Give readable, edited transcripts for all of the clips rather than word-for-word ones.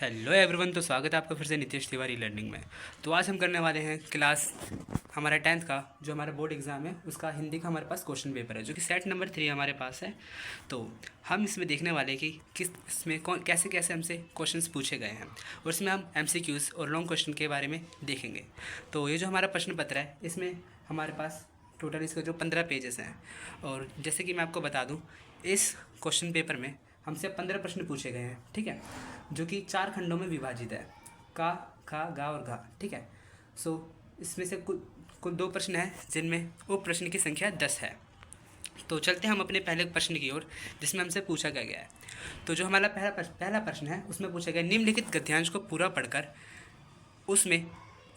Hello everyone. तो स्वागत है आपका फिर से नितेश तिवारी लर्निंग में। तो आज हम करने वाले हैं क्लास हमारा 10th का जो हमारा बोर्ड एग्ज़ाम है उसका हिंदी का हमारे पास क्वेश्चन पेपर है जो कि सेट नंबर 3 हमारे पास है। तो हम इसमें देखने वाले हैं कि किस इसमें कौन कैसे कैसे हमसे क्वेश्चंस पूछे गए हैं और इसमें हम एमसीक्यूज़ और लॉन्ग क्वेश्चन के बारे में देखेंगे। तो ये जो हमारा प्रश्न पत्र है इसमें हमारे पास टोटल इसका जो 15 पेजेस हैं और जैसे कि मैं आपको बता दूँ इस क्वेश्चन पेपर में हमसे 15 प्रश्न पूछे गए हैं, ठीक है, जो कि 4 खंडों में विभाजित है, का, खा, गा और घा, ठीक है। सो इसमें से कुल कुल 2 प्रश्न हैं जिनमें उप प्रश्न की संख्या 10 है। तो चलते हैं हम अपने पहले प्रश्न की ओर जिसमें हमसे पूछा गया है। तो जो हमारा पहला प्रश्न है उसमें पूछा गया निम्नलिखित गद्यांश को पूरा पढ़कर उसमें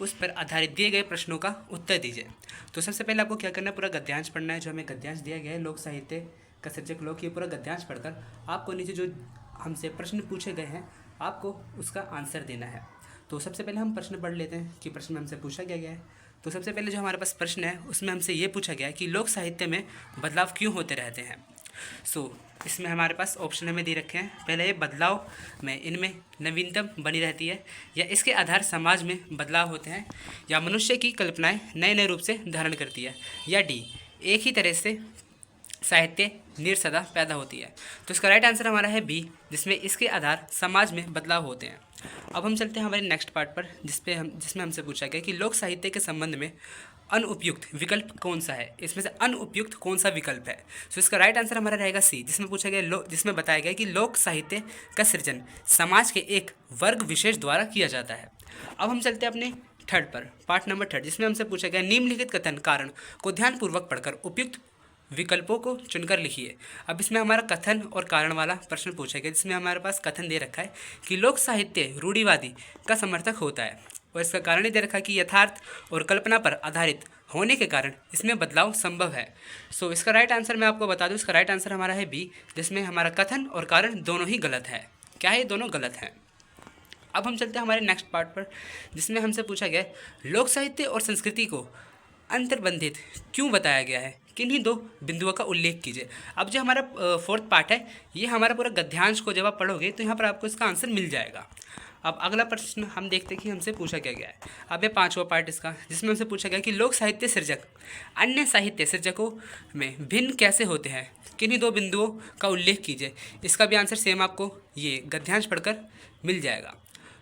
उस पर आधारित दिए गए प्रश्नों का उत्तर दीजिए। तो सबसे पहले आपको क्या करना है, पूरा गद्यांश पढ़ना है। जो हमें गद्यांश दिया गया है लोक साहित्य का सृजक लोक, ये पूरा गद्यांश पढ़कर आपको नीचे जो हमसे प्रश्न पूछे गए हैं आपको उसका आंसर देना है। तो सबसे पहले हम प्रश्न पढ़ लेते हैं कि प्रश्न में हमसे पूछा गया है। तो सबसे पहले जो हमारे पास प्रश्न है उसमें हमसे ये पूछा गया है कि लोक साहित्य में बदलाव क्यों होते रहते हैं। इसमें हमारे पास ऑप्शन हमें दे रखे हैं। पहले ये बदलाव में इनमें नवीनतम बनी रहती है, या इसके आधार समाज में बदलाव होते हैं, या मनुष्य की कल्पनाएं नए नए रूप से धारण करती है, या डी एक ही तरह से साहित्य निरसदा पैदा होती है। तो इसका राइट आंसर हमारा है बी, जिसमें इसके आधार समाज में बदलाव होते हैं। अब हम चलते हैं हमारे नेक्स्ट पार्ट पर जिसमें हमसे पूछा गया कि लोक साहित्य के संबंध में अनुपयुक्त विकल्प कौन सा है। इसमें से अनुपयुक्त कौन सा विकल्प है। इसका राइट आंसर हमारा रहेगा सी, जिसमें पूछा गया जिसमें बताया गया कि लोक साहित्य का सृजन समाज के एक वर्ग विशेष द्वारा किया जाता है। अब हम चलते हैं अपने थर्ड पर, पार्ट नंबर 3, जिसमें हमसे पूछा गया निम्नलिखित कथन कारण को ध्यानपूर्वक पढ़कर उपयुक्त विकल्पों को चुनकर लिखिए। अब इसमें हमारा कथन और कारण वाला प्रश्न पूछा गया, जिसमें हमारे पास कथन दे रखा है कि लोक साहित्य रूढ़िवादी का समर्थक होता है, और इसका कारण दे रखा है कि यथार्थ और कल्पना पर आधारित होने के कारण इसमें बदलाव संभव है। इसका राइट आंसर मैं आपको बता दूं, इसका राइट आंसर हमारा है बी, जिसमें हमारा कथन और कारण दोनों ही गलत है। क्या है, दोनों गलत हैं। अब हम चलते हैं हमारे नेक्स्ट पार्ट पर, जिसमें हमसे पूछा गया लोक साहित्य और संस्कृति को अंतर्बंधित क्यों बताया गया है, किन्हीं 2 बिंदुओं का उल्लेख कीजिए। अब जो हमारा फोर्थ पार्ट है ये हमारा पूरा गद्यांश को जब आप पढ़ोगे तो यहाँ पर आपको इसका आंसर मिल जाएगा। अब अगला प्रश्न हम देखते हैं कि हमसे पूछा क्या गया है। अब ये 5वां पार्ट इसका, जिसमें हमसे पूछा गया कि लोक साहित्य सृजक अन्य साहित्य सृजकों में भिन्न कैसे होते हैं, किन्हीं 2 बिंदुओं का उल्लेख कीजिए। इसका भी आंसर सेम आपको ये गद्यांश पढ़कर मिल जाएगा।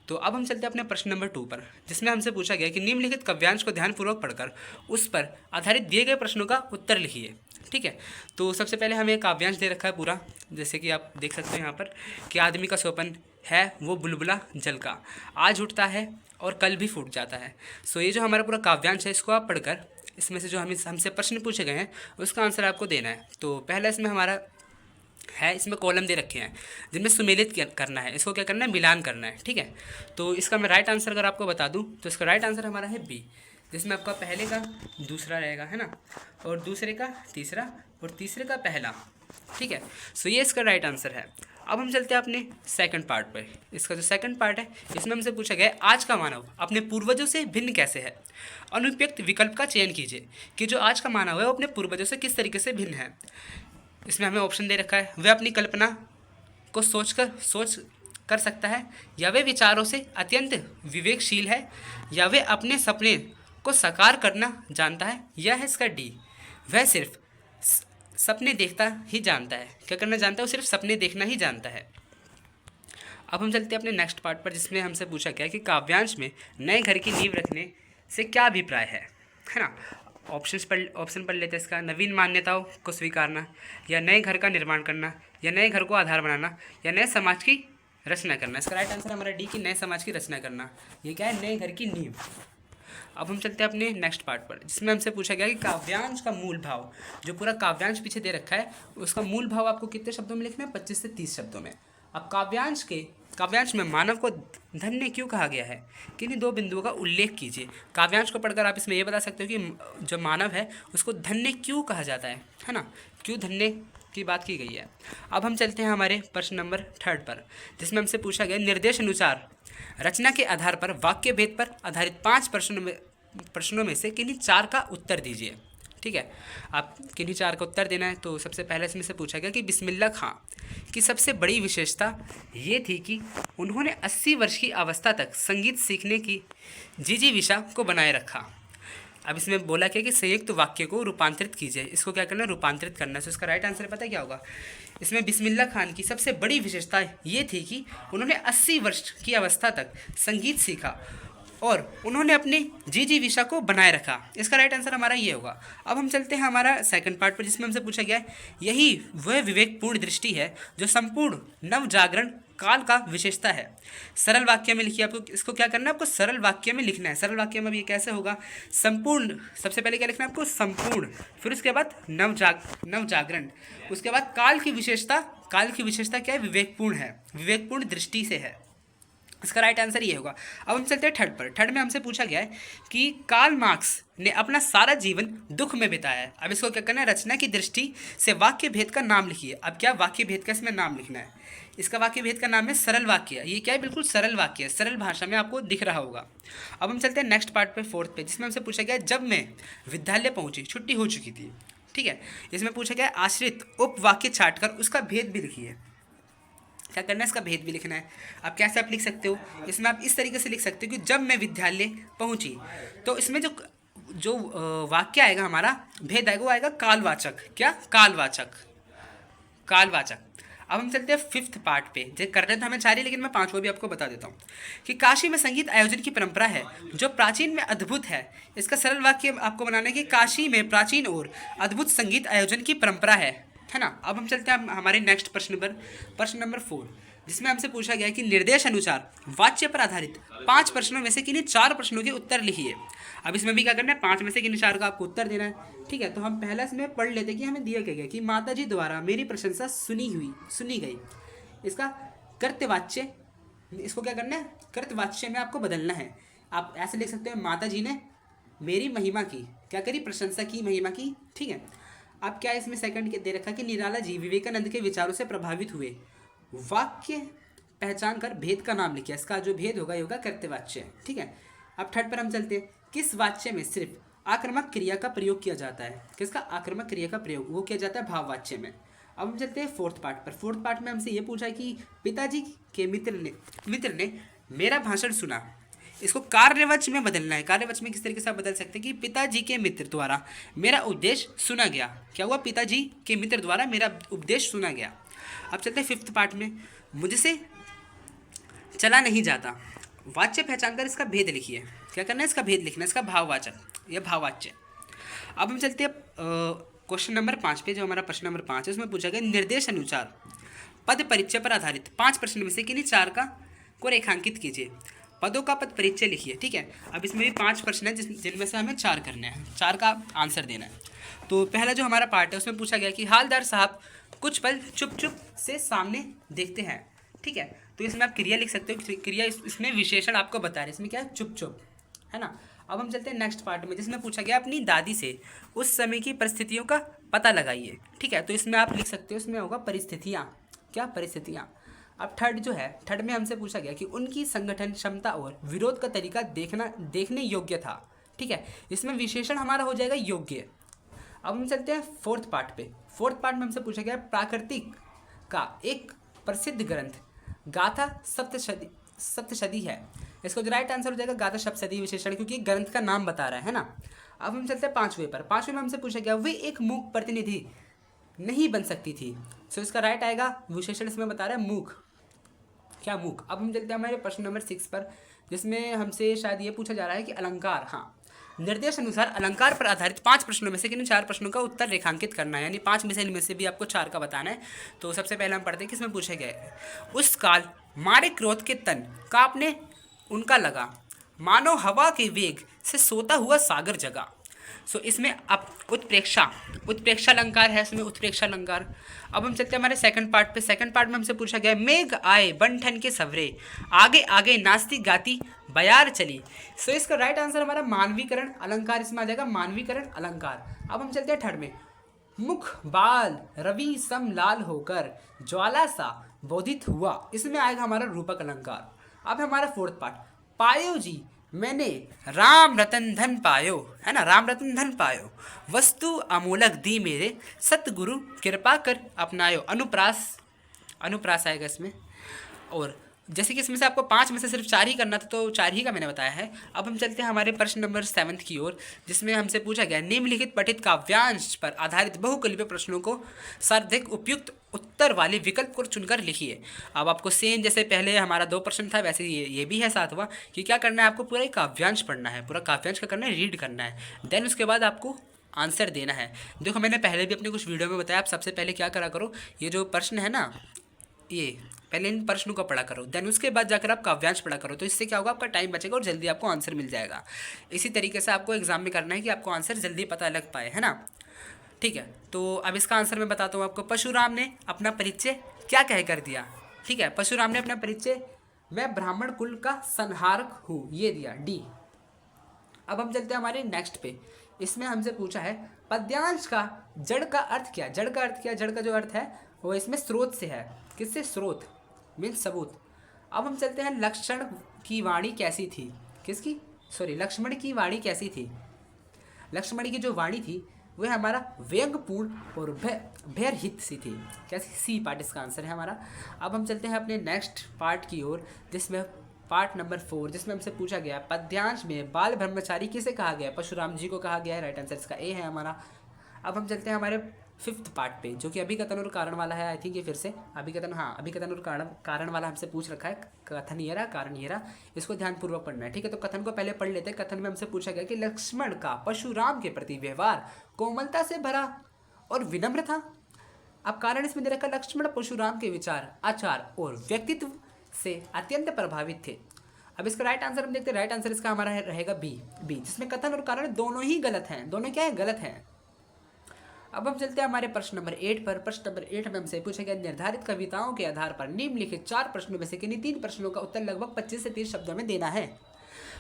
तो अब हम चलते हैं अपने प्रश्न नंबर 2 पर, जिसमें हमसे पूछा गया कि निम्नलिखित काव्यांश को ध्यानपूर्वक पढ़कर उस पर आधारित दिए गए प्रश्नों का उत्तर लिखिए। ठीक है, तो सबसे पहले हमें काव्यांश दे रखा है पूरा, जैसे कि आप देख सकते हैं यहाँ पर कि आदमी का स्वप्न है वो बुलबुला जल का, आज उठता है और कल भी फूट जाता है। ये जो हमारा पूरा काव्यांश है इसको आप पढ़कर इसमें से जो हमसे प्रश्न पूछे गए हैं उसका आंसर आपको देना है। तो पहला इसमें हमारा है, इसमें कॉलम दे रखे हैं जिनमें सुमेलित करना है, इसको क्या करना है, मिलान करना है। ठीक है, तो इसका मैं राइट आंसर अगर आपको बता दूं तो इसका राइट आंसर हमारा है बी, जिसमें आपका पहले का दूसरा रहेगा, है ना, और दूसरे का तीसरा और तीसरे का पहला। ठीक है, ये इसका राइट आंसर है। अब हम चलते हैं अपने सेकंड पार्ट पर। इसका जो सेकंड पार्ट है इसमें हमसे पूछा गया आज का मानव अपने पूर्वजों से भिन्न कैसे है। अनुपयुक्त विकल्प का चयन कीजिए कि जो आज का मानव है वो अपने पूर्वजों से किस तरीके से भिन्न है। इसमें हमें ऑप्शन दे रखा है, वह अपनी कल्पना को सोच कर सकता है, या वे विचारों से अत्यंत विवेकशील है, या वे अपने सपने को साकार करना जानता है, या है इसका डी, वह सिर्फ सपने देखता ही जानता है। क्या करना जानता है, वो सिर्फ सपने देखना ही जानता है। अब हम चलते हैं अपने नेक्स्ट पार्ट पर, जिसमें हमसे पूछा गया कि काव्यांश में नए घर की नींव रखने से क्या अभिप्राय है ना। ऑप्शन पढ़ लेते हैं इसका, नवीन मान्यताओं को स्वीकारना, या नए घर का निर्माण करना, या नए घर को आधार बनाना, या नए समाज की रचना करना। इसका राइट आंसर हमारा डी, की नए समाज की रचना करना। ये क्या है, नए घर की नींव। अब हम चलते हैं अपने नेक्स्ट पार्ट पर, जिसमें हमसे पूछा गया कि काव्यांश का मूल भाव, जो पूरा काव्यांश पीछे दे रखा है उसका मूल भाव आपको कितने शब्दों में लिखना है, 25 से 30 शब्दों में। अब काव्यांश में मानव को धन्य क्यों कहा गया है, किन्हीं 2 बिंदुओं का उल्लेख कीजिए। काव्यांश को पढ़कर आप इसमें ये बता सकते हो कि जो मानव है उसको धन्य क्यों कहा जाता है ना, क्यों धन्य की बात की गई है। अब हम चलते हैं हमारे प्रश्न नंबर 3 पर, जिसमें हमसे पूछा गया निर्देश अनुसार रचना के आधार पर वाक्य भेद पर आधारित 5 प्रश्नों में से किन्हीं 4 का उत्तर दीजिए। ठीक है, आप किन्हीं चार का उत्तर देना है। तो सबसे पहले इसमें से पूछा गया कि बिस्मिल्लाह खां की सबसे बड़ी विशेषता ये थी कि उन्होंने 80 वर्ष की अवस्था तक संगीत सीखने की जिजीविषा को बनाए रखा। अब इसमें बोला क्या कि संयुक्त वाक्य को रूपांतरित कीजिए, इसको क्या करना है, रूपांतरित करना है। तो इसका राइट आंसर पता है क्या होगा, इसमें बिस्मिल्लाह खान की सबसे बड़ी विशेषता ये थी कि उन्होंने 80 वर्ष की अवस्था तक संगीत सीखा और उन्होंने अपनी जिजीविषा को बनाए रखा। इसका राइट आंसर हमारा ये होगा। अब हम चलते हैं हमारा सेकंड पार्ट पर, जिसमें हमसे पूछा गया है यही वह विवेकपूर्ण दृष्टि है जो संपूर्ण नव जागरण काल का विशेषता है। सरल वाक्य में लिखिए, आपको इसको क्या करना है, आपको सरल वाक्य में लिखना है। सरल वाक्य में भी कैसे होगा, संपूर्ण, सबसे पहले क्या लिखना है आपको, संपूर्ण, फिर उसके बाद नव जागरण, उसके बाद काल की विशेषता। काल की विशेषता क्या है, विवेकपूर्ण है, विवेकपूर्ण दृष्टि से है। इसका राइट आंसर ये होगा। अब हम चलते हैं थर्ड पर। थर्ड में हमसे पूछा गया है कि कार्ल मार्क्स ने अपना सारा जीवन दुख में बिताया है। अब इसको क्या करना है, रचना की दृष्टि से वाक्य भेद का नाम लिखिए। अब क्या वाक्य भेद का इसमें नाम लिखना है, इसका वाक्य भेद का नाम है सरल वाक्य। ये क्या है, बिल्कुल सरल वाक्य है, सरल भाषा में आपको दिख रहा होगा। अब हम चलते हैं नेक्स्ट पार्ट पे, फोर्थ पे, जिसमें हमसे पूछा गया जब मैं विद्यालय पहुंची छुट्टी हो चुकी थी। ठीक है, इसमें पूछा गया आश्रित उपवाक्य छांटकर उसका भेद भी लिखिए। क्या करना है, इसका भेद भी लिखना है। अब कैसे आप लिख सकते हो, इसमें आप इस तरीके से लिख सकते हो कि जब मैं विद्यालय पहुंची, तो इसमें जो वाक्य आएगा हमारा, भेद आएगा, वो आएगा कालवाचक। क्या, कालवाचक, कालवाचक। अब हम चलते हैं फिफ्थ पार्ट पे। जो कर रहे थे हमें चार ही, लेकिन मैं पांचवा भी आपको बता देता हूँ कि काशी में संगीत आयोजन की परंपरा है जो प्राचीन में अद्भुत है। इसका सरल वाक्य आपको बनाना है कि काशी में प्राचीन और अद्भुत संगीत आयोजन की परंपरा है ना। अब हम चलते हैं हमारे नेक्स्ट प्रश्न पर, प्रश्न नंबर 4, जिसमें हमसे पूछा गया कि निर्देश अनुसार वाच्य पर आधारित 5 प्रश्नों में से किन्हीं 4 प्रश्नों के उत्तर लिखिए। अब इसमें भी क्या करना है, 5 में से किन्हीं 4 का आपको उत्तर देना है। ठीक है, तो हम पहला इसमें पढ़ लेते कि हमें दिया क्या गया कि माता जी द्वारा मेरी प्रशंसा सुनी गई। इसका कृत्यवाच्य, इसको क्या करना है, कृत्यवाच्य में आपको बदलना है। आप ऐसे लिख सकते हैं, माता जी ने मेरी महिमा की, क्या करी, प्रशंसा की, महिमा की। ठीक है, अब क्या इसमें सेकंड दे रखा कि निराला जी विवेकानंद के विचारों से प्रभावित हुए। वाक्य पहचान कर भेद का नाम लिखिए। इसका जो भेद होगा ये होगा कृत्यवाच्य। ठीक है, अब थर्ड पर हम चलते हैं, किस वाच्य में सिर्फ आक्रामक क्रिया का प्रयोग किया जाता है। किसका, आक्रामक क्रिया का प्रयोग वो किया जाता है भाववाच्य में। अब हम चलते हैं फोर्थ पार्ट पर। फोर्थ पार्ट में हमसे ये पूछा कि पिताजी के मित्र ने मेरा भाषण सुना। इसको कार्यवाच्य में बदलना है। कार्यवाच्य में किस तरीके से आप बदल सकते हैं कि पिताजी के मित्र द्वारा मेरा उपदेश सुना गया। क्या हुआ, पिताजी के मित्र द्वारा मेरा उपदेश सुना गया। अब चलते हैं फिफ्थ पार्ट में, मुझसे चला नहीं जाता। वाच्य पहचान कर इसका भेद लिखिए। क्या करना है, इसका भेद लिखना है, इसका भाववाचक, यह भाववाच्य। अब हम चलते हैं क्वेश्चन नंबर 5 पे, जो हमारा प्रश्न नंबर 5 है। उसमें पूछा गया निर्देश अनुसार पद परिचय पर आधारित 5 प्रश्न में से किन्हीं 4 को रेखांकित कीजिए। पदों का पद परिचय लिखिए। ठीक है, अब इसमें भी 5 प्रश्न है जिनमें से हमें 4 करने हैं, 4 का आंसर देना है। तो पहला जो हमारा पार्ट है उसमें पूछा गया कि हालदार साहब कुछ पल चुप चुप से सामने देखते हैं। ठीक है, तो इसमें आप क्रिया लिख सकते हो, क्रिया इसमें विशेषण आपको बता रहे हैं, इसमें क्या है, चुप चुप, है ना। अब हम चलते हैं नेक्स्ट पार्ट में, जिसमें पूछा गया अपनी दादी से उस समय की परिस्थितियों का पता लगाइए। ठीक है, तो इसमें आप लिख सकते हो, इसमें होगा परिस्थितियाँ। क्या, परिस्थितियाँ। अब थर्ड जो है, थर्ड में हमसे पूछा गया कि उनकी संगठन क्षमता और विरोध का तरीका देखने योग्य था। ठीक है, इसमें विशेषण हमारा हो जाएगा योग्य। अब हम चलते हैं फोर्थ पार्ट पे। फोर्थ पार्ट में हमसे पूछा गया प्राकृतिक का एक प्रसिद्ध ग्रंथ गाथा सप्तशती है। इसको जो राइट आंसर हो जाएगा गाथा सप्तशती विशेषण, क्योंकि ग्रंथ का नाम बता रहा है ना। अब हम चलते हैं 5वें पर। 5वें में हमसे पूछा गया वे एक मूक प्रतिनिधि नहीं बन सकती थी। सो इसका राइट आएगा, विशेषण इसमें बता रहा है मूक। क्या, मूक। अब हम चलते हैं हमारे प्रश्न नंबर 6 पर, जिसमें हमसे शायद ये पूछा जा रहा है कि अलंकार, हाँ, निर्देश अनुसार अलंकार पर आधारित 5 प्रश्नों में से किन 4 प्रश्नों का उत्तर रेखांकित करना है, यानी 5 में से भी आपको 4 का बताना है। तो सबसे पहले हम पढ़ते हैं कि इसमें पूछा गया है उस काल मारे क्रोध के तन कांपने उनका लगा, मानो हवा के वेग से सोता हुआ सागर जगा। सो इसमें अब उत्प्रेक्षा अलंकार है, इसमें उत्प्रेक्षा अलंकार। अब हम चलते हैं हमारे सेकंड पार्ट पे। सेकंड पार्ट में हमसे पूछा गया मेघ आए बन के सवरे, आगे आगे नाचती गाती बयार चली। सो इसका राइट आंसर हमारा मानवीकरण अलंकार, इसमें आ जाएगा मानवीकरण अलंकार। अब हम चलते हैं थर्ड में, मुख बाल रवि सम लाल होकर ज्वाला सा बोधित हुआ। इसमें आएगा हमारा रूपक अलंकार। अब हमारा फोर्थ पार्ट, पायो जी मैंने राम रतन धन पायो, है ना, राम रतन धन पायो, वस्तु अमूलक दी मेरे, सतगुरु कृपा कर अपनायो। अनुप्रास, अनुप्रास आएगा इसमें। और जैसे कि इसमें से आपको 5 में से सिर्फ 4 ही करना था, तो 4 ही का मैंने बताया है। अब हम चलते हैं हमारे प्रश्न नंबर 7 की ओर, जिसमें हमसे पूछा गया निम्नलिखित पठित काव्यांश पर आधारित बहुकल्पीय प्रश्नों को सर्वाधिक उपयुक्त उत्तर वाले विकल्प को चुनकर लिखिए। अब आपको सेम जैसे पहले हमारा 2 प्रश्न था, वैसे ये भी है 7वां, कि क्या करना है आपको पूरा एक काव्यांश पढ़ना है, पूरा काव्यांश का करना है, रीड करना है, देन उसके बाद आपको आंसर देना है। देखो मैंने पहले भी अपने कुछ वीडियो में बताया, आप सबसे पहले क्या करा करो, ये जो प्रश्न है ना, ये पहले इन प्रश्नों को पढ़ा करो, देन उसके बाद जाकर आप काव्यांश पढ़ा करो, तो इससे क्या होगा, आपका टाइम बचेगा और जल्दी आपको आंसर मिल जाएगा। इसी तरीके से आपको एग्जाम में करना है कि आपको आंसर जल्दी पता लग पाए, है ना। ठीक है, तो अब इसका आंसर मैं बताता हूँ आपको। परशुराम ने अपना परिचय क्या कह कर दिया? ठीक है, परशुराम ने अपना परिचय मैं ब्राह्मण कुल का संहारक हूँ, ये दिया, डी। अब हम चलते हैं हमारे नेक्स्ट पे। इसमें हमसे पूछा है पद्यांश का जड़ का अर्थ क्या? जड़ का अर्थ क्या? जड़ का जो अर्थ है वो इसमें स्रोत से है। किससे? स्रोत मीन्स सबूत। अब हम चलते हैं लक्षण की वाणी कैसी थी? किसकी? सॉरी, लक्ष्मण की वाणी कैसी थी? लक्ष्मण की जो वाणी थी वह हमारा व्यंगपूर्ण और भयरहित सी थी। कैसी? सी पार्ट इसका आंसर है हमारा। अब हम चलते हैं अपने नेक्स्ट पार्ट की ओर, जिसमें पार्ट नंबर 4, जिसमें हमसे पूछा गया पद्यांश में बाल ब्रह्मचारी किसे कहा गया है? परशुराम जी को कहा गया है। राइट आंसर इसका ए है हमारा। अब हम चलते हैं हमारे 5th पार्ट पे, जो कि अभिकथन और कारण वाला है। आई थिंक ये फिर से अभिकथन, हाँ, अभिकथन और कारण वाला हमसे पूछ रखा है। कथन ये रहा, कारण ये रहा, इसको ध्यानपूर्वक पढ़ना है। ठीक है, तो कथन को पहले पढ़ लेते हैं। कथन में हमसे पूछा गया कि लक्ष्मण का परशुराम के प्रति व्यवहार कोमलता से भरा और विनम्र था। अब कारण इसमें दे रखा, लक्ष्मण परशुराम के विचार, आचार और व्यक्तित्व से अत्यंत प्रभावित थे। अब इसका राइट आंसर हम देखते हैं। राइट आंसर इसका हमारा रहेगा बी, जिसमें कथन और कारण दोनों ही गलत हैं। दोनों क्या है? गलत हैं। अब हम चलते हैं हमारे प्रश्न नंबर 8 पर। प्रश्न नंबर 8 में हमसे पूछा गया निर्धारित कविताओं के आधार पर निम्नलिखित 4 प्रश्नों में से किन्हीं 3 प्रश्नों का उत्तर लगभग 25 से 30 शब्दों में देना है।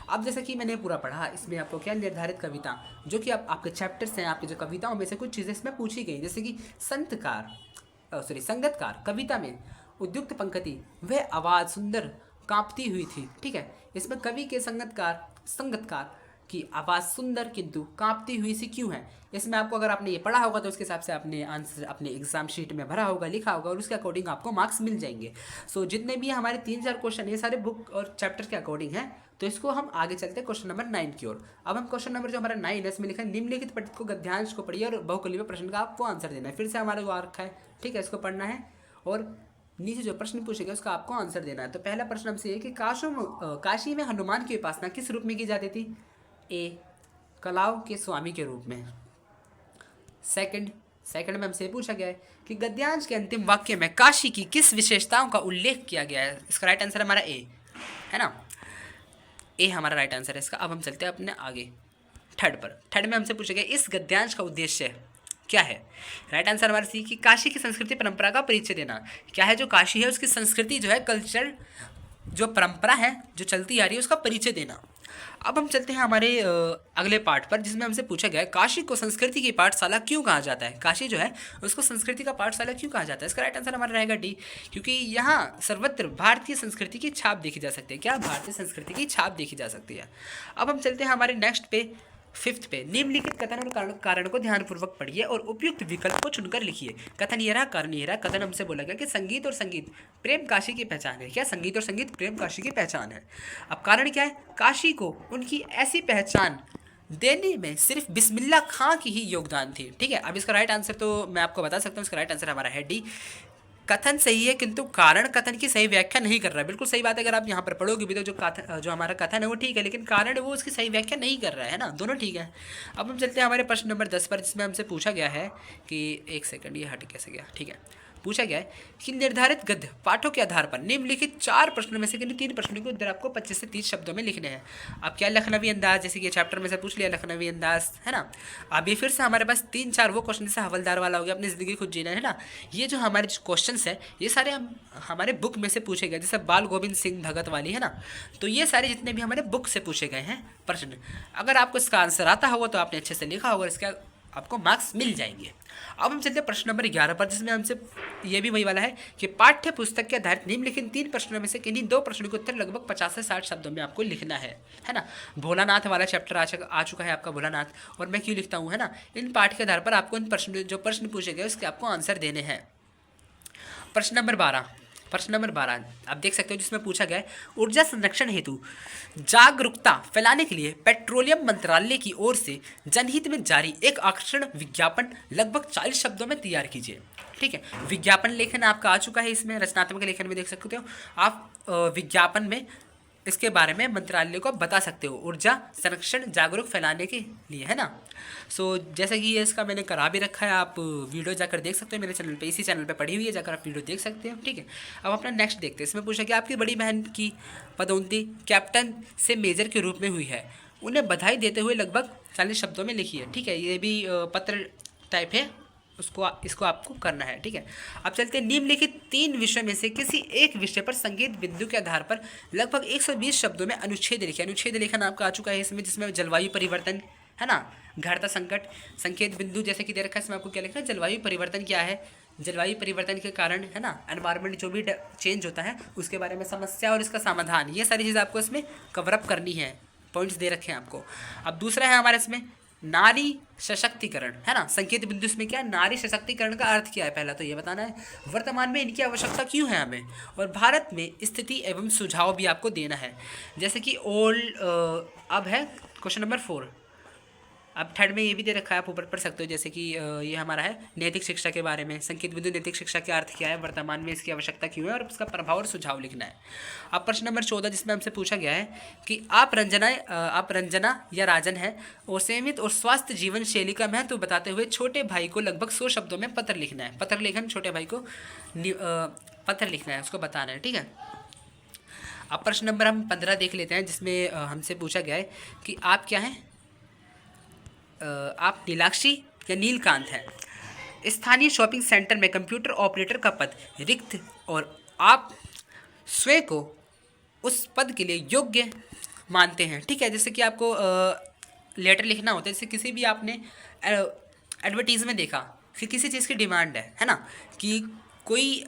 अब जैसा कि मैंने पूरा पढ़ा, इसमें आपको क्या निर्धारित कविता, जो कि आपके चैप्टर्स हैं, आपकी जो कविताओं में से कुछ चीज़ें इसमें पूछी गई, जैसे कि संगतकार कविता में उद्युक्त पंक्ति, वह आवाज़ सुंदर कांपती हुई थी। ठीक है, इसमें कवि के संगतकार की आवाज़ सुंदर किंतु कांपती हुई सी क्यों है? इसमें आपको, अगर आपने ये पढ़ा होगा तो उसके हिसाब से आपने आंसर अपने एग्जाम शीट में भरा होगा, लिखा होगा, और उसके अकॉर्डिंग आपको मार्क्स मिल जाएंगे। सो जितने भी हमारे 3-4 क्वेश्चन ये सारे बुक और चैप्टर के अकॉर्डिंग हैं। तो इसको हम आगे चलते हैं क्वेश्चन नंबर 9 की ओर। अब हम क्वेश्चन नंबर जो हमारा 9 है, इसमें लिखा है निम्नलिखित पठित को गद्यांश को पढ़िए और बहुकल्पीय प्रश्न का आपको आंसर देना है। फिर से हमारा जो आ रखा है, ठीक है, इसको पढ़ना है और नीचे जो प्रश्न पूछेगा उसका आपको आंसर देना है। तो पहला प्रश्न हमसे ये कि काशी में हनुमान की उपासना किस रूप में की जाती थी? ए, कलाओं के स्वामी के रूप में। सेकंड में हमसे पूछा गया है कि गद्यांश के अंतिम वाक्य में काशी की किस विशेषताओं का उल्लेख किया गया है? इसका राइट आंसर हमारा ए है ना, ए हमारा राइट आंसर है इसका। अब हम चलते हैं अपने आगे थर्ड में हमसे पूछा गया इस गद्यांश का उद्देश्य क्या है? राइट आंसर हमारा सी कि काशी की संस्कृति परंपरा का परिचय देना। क्या है जो काशी है उसकी संस्कृति जो है, कल्चर जो परंपरा है जो चलती आ रही है, उसका परिचय देना। अब हम चलते हैं हमारे अगले पार्ट पर, जिसमें हमसे पूछा गया है काशी को संस्कृति की पाठशाला क्यों कहा जाता है? काशी जो है उसको संस्कृति का पाठशाला क्यों कहा जाता है? इसका राइट आंसर हमारा रहेगा डी, क्योंकि यहाँ सर्वत्र भारतीय संस्कृति की छाप देखी जा सकती है। क्या? भारतीय संस्कृति की छाप देखी जा सकती है। अब हम चलते हैं हमारे नेक्स्ट पे 5th पे, निम्नलिखित कथन और कारण को ध्यानपूर्वक पढ़िए और उपयुक्त विकल्प को चुनकर लिखिए। कथन ये रहा, कारण ये रहा। कथन हमसे बोला गया कि संगीत और संगीत प्रेम काशी की पहचान है। क्या? संगीत और संगीत प्रेम काशी की पहचान है। अब कारण क्या है? काशी को उनकी ऐसी पहचान देने में सिर्फ बिस्मिल्लाह खां की ही योगदान थी। ठीक है, अब इसका राइट आंसर तो मैं आपको बता सकता हूँ, इसका राइट आंसर हमारा है डी। कथन सही है किंतु कारण कथन की सही व्याख्या नहीं कर रहा है। बिल्कुल सही बात है, अगर आप यहाँ पर पढ़ोगे भी तो जो हमारा कथन है वो ठीक है, लेकिन कारण वो उसकी सही व्याख्या नहीं कर रहा है ना, दोनों ठीक है। अब हम चलते हैं हमारे प्रश्न नंबर 10 पर, जिसमें हमसे पूछा गया है कि एक सेकंड, ये हट कैसे गया? ठीक है, पूछा गया है कि निर्धारित गद्य पाठों के आधार पर निम्नलिखित 4 प्रश्नों में से किन्हीं 3 प्रश्नों के उत्तर आपको 25 से 30 शब्दों में लिखने हैं। अब क्या? लखनवी अंदाज, जैसे कि चैप्टर में से पूछ लिया लखनवी अंदाज, है ना। अब ये फिर से हमारे पास 3-4 वो क्वेश्चन, जैसे हवलदार वाला हो गया, अपनी ज़िंदगी खुद जीना, है ना। ये जो हमारे क्वेश्चन है ये सारे हमारे बुक में से पूछे गए, जैसे बाल गोविंद सिंह भगत वाली, है ना। तो ये सारे जितने भी हमारे बुक से पूछे गए हैं प्रश्न, अगर आपको इसका आंसर आता होगा तो आपने अच्छे से लिखा होगा, इसका आपको मार्क्स मिल जाएंगे। अब हम चलते हैं प्रश्न नंबर 11 पर, जिसमें हमसे ये भी वही वाला है कि पाठ्य पुस्तक के आधारित निम्नलिखित 3 प्रश्नों में से किन्हीं 2 प्रश्नों के उत्तर लगभग 50 से 60 शब्दों में आपको लिखना है ना। भोलानाथ वाला चैप्टर आ चुका है आपका भोलानाथ, और मैं क्यों लिखता हूँ, है ना। इन पाठ के आधार पर आपको इन प्रश्न जो प्रश्न पूछे गए उसके आपको आंसर देने हैं। प्रश्न नंबर 12 आप देख सकते हो, जिसमें पूछा गया है ऊर्जा संरक्षण हेतु जागरूकता फैलाने के लिए पेट्रोलियम मंत्रालय की ओर से जनहित में जारी एक आकर्षण विज्ञापन लगभग 40 शब्दों में तैयार कीजिए। ठीक है, विज्ञापन लेखन आपका आ चुका है, इसमें रचनात्मक लेखन में देख सकते हो आप। विज्ञापन में इसके बारे में मंत्रालय को बता सकते हो, ऊर्जा संरक्षण जागरूक फैलाने के लिए, है ना। सो जैसा कि ये इसका मैंने करा भी रखा है, आप वीडियो जाकर देख सकते हो मेरे चैनल पे, इसी चैनल पे पड़ी हुई है, जाकर आप वीडियो देख सकते हो। ठीक है, अब अपना नेक्स्ट देखते हैं। इसमें पूछा कि आपकी बड़ी बहन की पदोन्नति कैप्टन से मेजर के रूप में हुई है, उन्हें बधाई देते हुए लगभग 40 शब्दों में लिखी है। ठीक है, ये भी पत्र टाइप है, इसको आपको करना है। ठीक है, अब चलते हैं निम्नलिखित 3 विषयों में से किसी एक विषय पर संकेत बिंदु के आधार पर लगभग 120 शब्दों में अनुच्छेद लिखे। अनुच्छेद लेखन आपका आ चुका है इसमें, जिसमें जलवायु परिवर्तन, है ना, घटता संकट, संकेत बिंदु जैसे कि दे रखा है, इसमें आपको क्या लिखना है, जलवायु परिवर्तन क्या है, जलवायु परिवर्तन के कारण, है ना, एनवायरनमेंट जो भी चेंज होता है उसके बारे में समस्या और इसका समाधान, ये सारी चीज़ आपको इसमें कवरअप करनी है, पॉइंट्स दे रखे हैं आपको। अब दूसरा है हमारे इसमें नारी सशक्तिकरण, है ना। संकेत बिंदु इसमें क्या है, नारी सशक्तिकरण का अर्थ क्या है, पहला तो ये बताना है, वर्तमान में इनकी आवश्यकता क्यों है हमें, और भारत में स्थिति एवं सुझाव भी आपको देना है। जैसे कि अब है क्वेश्चन नंबर 4, अब थर्ड में ये भी दे रखा है, आप ऊपर पढ़ सकते हो, जैसे कि ये हमारा है नैतिक शिक्षा के बारे में, संकेत बिंदु नैतिक शिक्षा का अर्थ क्या है, वर्तमान में इसकी आवश्यकता क्यों है, और उसका प्रभाव और सुझाव लिखना है। अब प्रश्न नंबर 14, जिसमें हमसे पूछा गया है कि आप रंजना या राजन है और संयमित और स्वास्थ्य जीवन शैली का महत्व बताते हुए छोटे भाई को लगभग 100 शब्दों में पत्र लिखना है। पत्र लेखन, छोटे भाई को पत्र लिखना है, उसको बताना है। ठीक है, अब प्रश्न नंबर हम 15 देख लेते हैं, जिसमें हमसे पूछा गया है कि आप क्या हैं, आप नीलाक्षी या नीलकांत हैं। स्थानीय शॉपिंग सेंटर में कंप्यूटर ऑपरेटर का पद रिक्त और आप स्वयं को उस पद के लिए योग्य मानते हैं। ठीक है, जैसे कि आपको लेटर लिखना होता है, जैसे किसी भी आपने एडवर्टीज़ में देखा कि किसी चीज़ की डिमांड है ना, कि कोई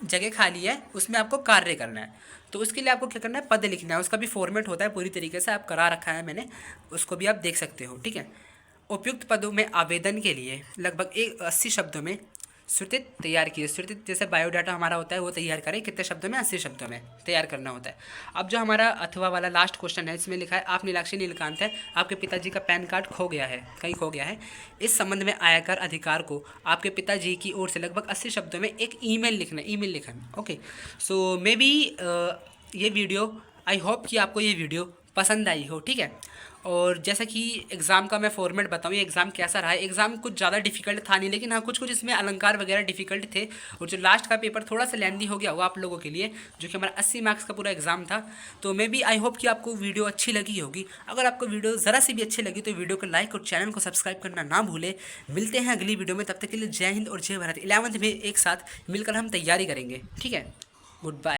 जगह खाली है, उसमें आपको कार्य करना है, तो उसके लिए आपको क्या करना है, पद लिखना है। उसका भी फॉर्मेट होता है पूरी तरीके से, आप करा रखा है मैंने, उसको भी आप देख सकते हो। ठीक है, उपयुक्त पदों में आवेदन के लिए लगभग 80 शब्दों में स्वीकृत तैयार किए। स्वीकृत जैसे बायोडाटा हमारा होता है वो तैयार करें, कितने शब्दों में, 80 शब्दों में तैयार करना होता है। अब जो हमारा अथवा वाला लास्ट क्वेश्चन है, इसमें लिखा है आप नीलाक्षी नीलकांत है, आपके पिताजी का पैन कार्ड खो गया है, कहीं खो गया है, इस संबंध में आयकर अधिकार को आपके पिताजी की ओर से लगभग 80 शब्दों में एक ईमेल लिखना, ईमेल लिखन। ओके, सो मे बी ये वीडियो, आई होप कि आपको ये वीडियो पसंद आई हो। ठीक है, और जैसा कि एग्ज़ाम का मैं फॉर्मेट बताऊँ, ये एग्ज़ाम कैसा रहा है। एग्ज़ाम कुछ ज़्यादा डिफिकल्ट था नहीं, लेकिन हाँ कुछ इसमें अलंकार वगैरह डिफिकल्ट थे, और जो लास्ट का पेपर थोड़ा सा लेंदी हो गया होगा आप लोगों के लिए, जो कि हमारा 80 मार्क्स का पूरा एग्ज़ाम था। तो मे बी आई होप कि आपको वीडियो अच्छी लगी होगी। अगर आपको वीडियो ज़रा सी भी अच्छी लगी तो वीडियो को लाइक और चैनल को सब्सक्राइब करना ना भूलें। मिलते हैं अगली वीडियो में, तब तक के लिए जय हिंद और जय भारत। 11th में एक साथ मिलकर हम तैयारी करेंगे। ठीक है, गुड बाय।